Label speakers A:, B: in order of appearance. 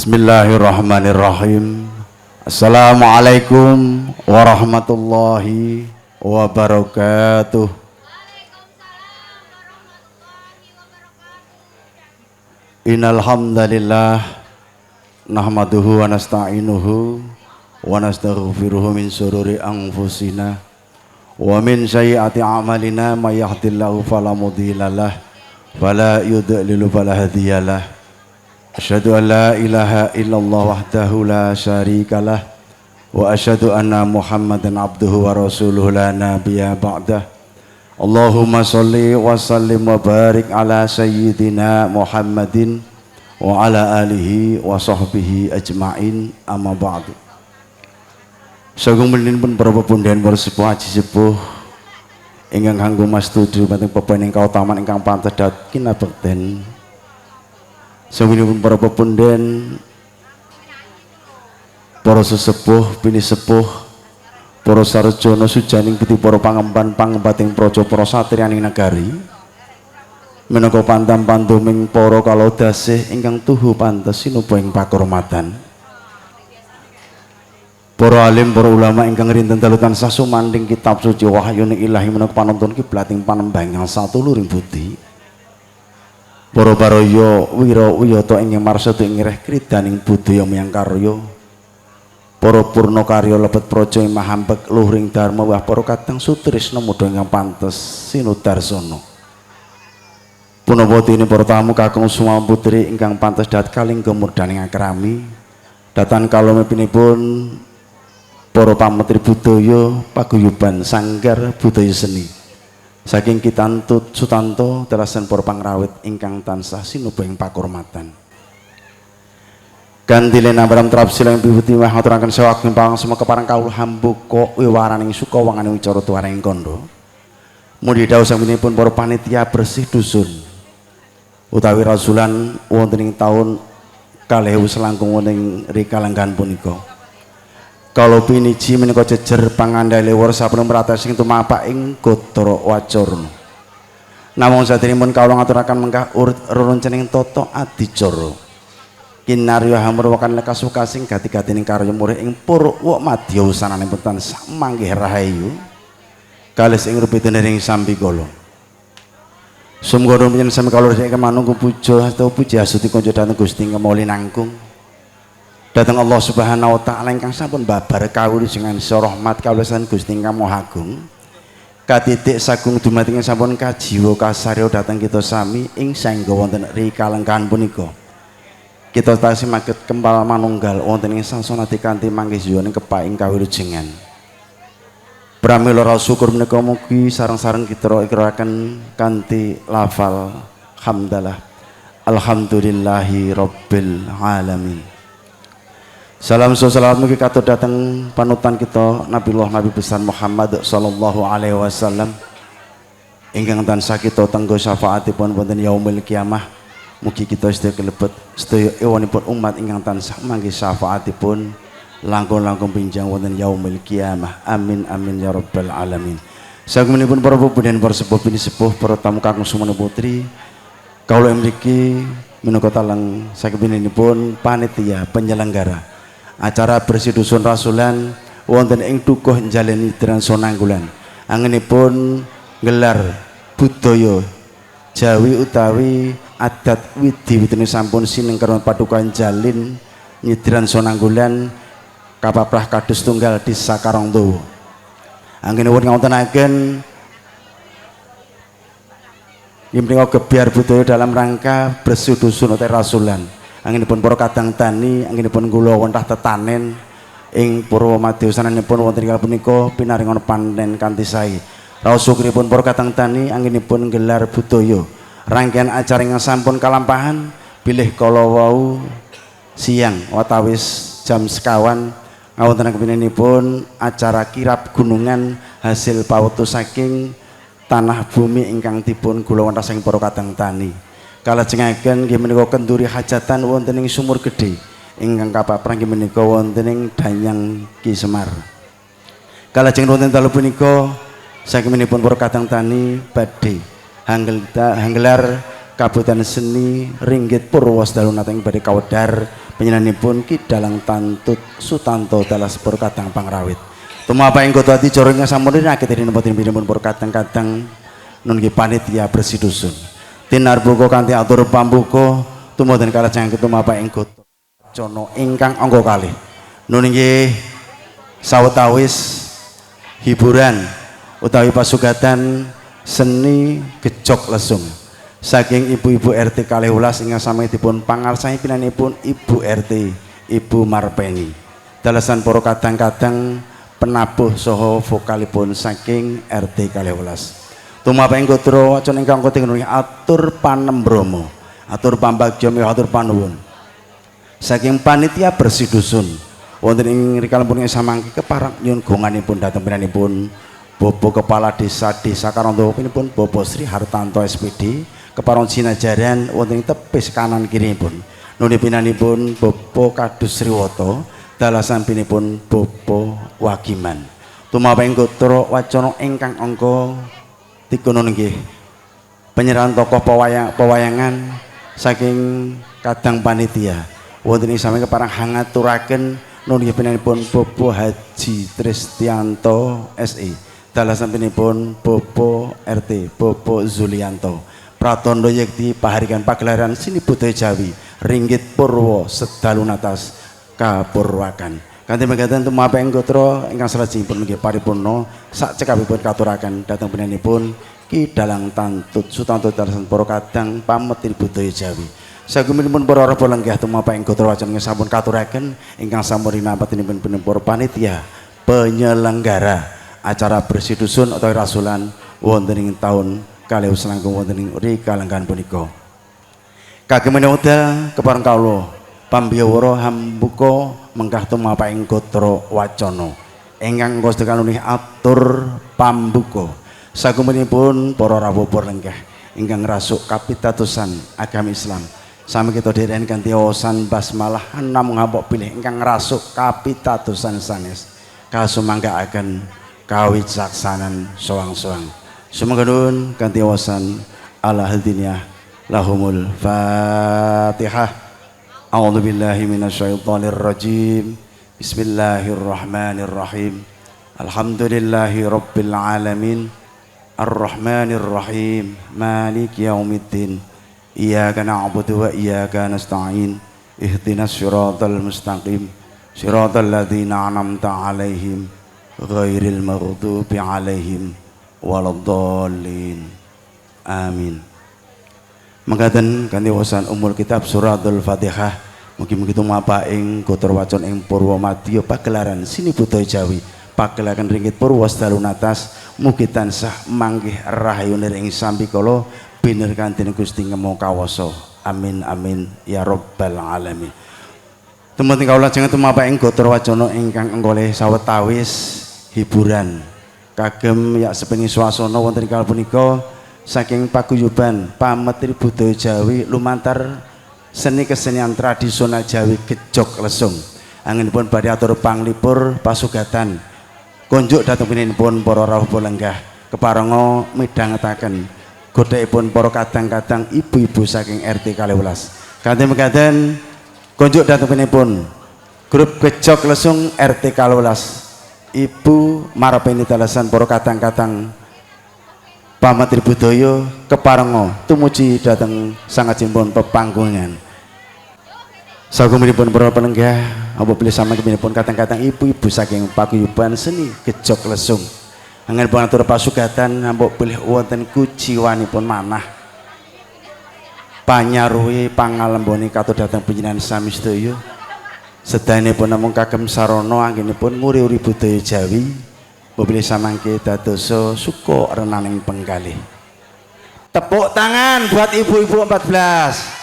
A: Bismillahirrahmanirrahim. Assalamualaikum warahmatullahi wabarakatuh. Innal hamdalillah nahmaduhu wa nasta'inuhu wa nastaghfiruhu min shururi anfusina wa min sayyiati a'malina may yahdihillahu fala mudhillalah wala yudlil fala hadiyalah. Asyhadu an la ilaha illallah wahdahu la syarikalah wa asyhadu anna Muhammadan abduhu wa rasuluhu la nabiyya ba'dah. Allahumma sholli wa sallim wa barik ala sayyidina Muhammadin wa ala alihi wa sahbihi ajma'in, amma ba'du. Sagung meninipun para pepundhen para sepuh haji sepuh ingkang kanggo mastudu penting pepening kautaman ingkang pantes dhateng kinabekten. Sampun para pepundhen, para sesepuh, bini sepuh, para sarjana sujaning piti para pangemban pangembating praja para satriyaning nagari, menapa pantam panduming para kalodasih ingkang tuhu pantes sinuba ing pakurmatan. Para alim, para ulama ingkang rinten dalu tansah sumandhing kitab suci wahyuning ilahi menapa panuntun kiblating panembang ingkang satuluring budi. Para baraya wira wiyata ing marsada ing reh kridaning budaya miyang karya, para purna karya lebet praja ing mahambek luhuring dharma wah para kadang sutrisna mudha ingkang pantes sinudarsana. Punapa dene para tamu kakung Suma putri ingkang pantes dhat kaling kemurdaning akrami, datan kalomipun para pametri budaya paguyuban sanggar budaya seni. Saking Kitantut Sutanto telasan para pangrawit ingkang tansah sinuba ing pakurmatan. Kanthi lenambram trapsila ing piwiti wah ngaturaken sewaking pangangsema keparang kawula hambuka wiwaraning suka wanganing wicara tuwaring kandha. Mugi dawuh sampinipun para panitia bersih dusun utawi rasulan wonten ing taun 2000 selangkung wonten rikalenggan punika. Kalau piniji menika jejer pangandhale war sampun mrates sing tumapak ing Gatra Wacarna. Namung saderengipun kawula ngaturaken mengkah urut rerencening tata adicara. Kinarya hamurwakan lekasukasing gati-gatining karya murih ing Purwa Madya wusananipun tansah manggih rahayu. Kalis ing rupitening sambikala. Sumgana panjenengan sami kawula dherek manunggu puja atau puji asuti kanca dhateng Gusti kemawli nangkung. Datang Allah Subhanahu wa taala ingkang sampun babar kawulijengan rahmat kawulasan Gusti ingkang Maha Agung. Katitik sagung dumateng sampun kajiwa kasarya dhateng kita sami ing saengga wonten rikalenggan punika. Kita tasih maget kempal manunggal wonten ing sasana kanthi manggih yuning kepaing kawulijengan. Pramila rasa syukur menika mugi sareng-sareng kita ikiraken kanthi lafal hamdalah. Alhamdulillahi rabbil alamin. Salam salam mugi katut dateng panutan kita Nabi besar Muhammad sallallahu alaihi wasallam ingkang tansah kita tenggo syafaatipun wonten yaumil kiamah. Mugi kita sedaya kelebet sedaya ewanipun umat ingkang tansah manggih syafaatipun langkung-langkung pinjang wonten yaumil kiamah. Amin amin ya rabbal alamin. Sagunipun para pepundhen para sepuh bini sepuh para tamu kakung Suma putri kawula mriki minangka talang sakimpinipun panitia penyelenggara acara bersih dusun rasulan wonten ing dukuh njalin Idran Sonanggulan. Angenipun gelar budaya Jawi utawi adat widi-widine sampun sinengkeron padukan jalin Nyidran Sonanggulan kapaprah kados tunggal desa Karangdawa. Angenipun ngawontenaken menika gebyar budaya dalam rangka bersih dusun utawi rasulan. Anginipun para kadang tani, anginipun kula wonten tetanen ing Purwa Madya wusananipun wonten inggih punika pinaringan panen kanthi sae. Raos syukuripun para kadang tani anginipun gelar budaya. Rangkaian acara ingkang sampun kalampahan bilih kala wau siang watawis jam sekawan ngawontenaken pinenipun acara kirap gunungan hasil pawetu saking tanah bumi ingkang dipun kula wonten saking para kadang tani. Kalajengaken nggih menika kenduri hajatan wonten ing Sumur Gedhe ingkang kapaprah nggih menika wonten ing Danyang Ki Semar. Kalajeng wonten dalu punika sakiminipun para kadang tani badhe hanggelar Kabupaten Seni Ringgit Purwosedalunata ing badhe kawedhar panjenenganipun Ki Dalang Tantut Sutanto dalas pur kadang pangrawit. Tumapa ing kota ati jorongnya sampun rakit dinapa tinipun pur kadang-kadang nun nggih panitia bersih dusun. Tinarbuka kanthi atur pambuka tumodhen kalajeng tumapa ing kota Cono ingkang angka kalih. Nun nggih sawetawis hiburan utawi pasugatan seni gejok lesung saking ibu-ibu RT 12 ingkang sami dipun pangarsani pinanipun Ibu RT Ibu Marpeni dalasan para kadang-kadang penabuh saha vokalipun saking RT 12 tumapa ing putra wacana ingkang kutingun atur panembromo atur pambagya atur panuwun saking panitia bersih dusun wonten ing rikalipun samangke keparang nyuwun gonganipun dhateng pinanipun Bapak Kepala Desa Karanto pinipun Bapak Sri Hartanto SPD keparang sinajaran wonten ing tepis kanan kirinipun nundi pinanipun Bapak Kadus Sriwoto dalasan pinipun Bapak Wagiman tumapa ing putra wacana ingkang angka 3 nggih penyerahan tokoh pewayangan saking kadang panitia wonten ing sami keparang hangaturaken nundi pinanipun Bapak Haji Tristianto SE dalasan pinipun Bapak RT Bapak Zulianto Pratondo Yekti paharikan pagelaran seni budaya Jawi Ringgit Purwosedalunatas kapurwakan kanthi mekaten tumapa ing gotra ingkang salajengipun nggih paripurna sak cekapipun katuraken dhateng pinanipun Ki Dalang Tantut Sutanto dalasan para kadang pametin budaya Jawi saguminipun para rabu lenggah tumapa ing gotra wacana sampun katuraken ingkang sampun rinapatinipun para panitia penyelenggara acara bersih dusun atau rasulan wonten ing taun kalih selangkung wonten ing rikalenggan punika. Kagem menawi kepareng kawula pambiyawara hambuka mengkah tumapa ing gotra wacana ingkang kostekalih atur pambuka sagumunipun para rawuh lenggah ingkang rasuk kapitadosan agama Islam sami kita dherekaken kanthi wawasan basmalah namung hampuk pilih ingkang rasuk kapitadosan sanes kasumanggaaken kawicaksanan soang-soang semoga nun kanthi wawasan ala hadiniyah lahumul fatihah a'udzu billahi minasyaitonir rajim bismillahirrahmanirrahim alhamdulillahi rabbil alamin arrahmanir rahim maliki yaumiddin iyyaka na'budu wa iyyaka nasta'in ihdinas siratal mustaqim siratal ladzina an'amta 'alaihim ghairil maghdubi 'alaihim waladdallin amin. Mangkaten kanthi wawasan umul kitab suratul Fatihah mugi-mugi tumapa ing gotra wacan ing Purwomadya pagelaran seni budaya Jawi pagelaran Ringgit Purwosedalunatas mugi tansah manggih rahayu ing sambikala biner kanthi Gusti ngemo kawasa amin amin ya rabbal alamin. Temen kawula jeneng tumapa ing gotra wacana ingkang engkole sawetawis hiburan kagem yak sepengin swasana wonten kala punika saking paguyuban pametri budaya Jawi lumantar seni kesenian tradisional Jawi gejok lesung anginipun badhe atur panglipur pasugatan kunjuk dhateng pinipun para rawuh lenggah keparenga midhangetaken godhekipun para kadang-kadang ibu-ibu saking RT 12 kanthi mekaten kunjuk dhateng pinipun grup gejok lesung RT 12 Ibu Marpeni dalasan para kadang-kadang pamatri budaya keparenga tumuju dhateng sangajengipun pepanggungan saguminipun para penenggah apa pilih samangipun kadang-kadang ibu-ibu saking paguyuban seni gejok lesung angen atur pasugatan ampun pilih wonten kujiwanipun manah panyaruhi pangalemboni katut dhateng panjenengan sami sedaya sedayanipun namung kagem sarana anggenipun nguri-uri budaya Jawi pilih samangke dadosa suka renaning penggalih. Tepuk tangan buat ibu-ibu 14.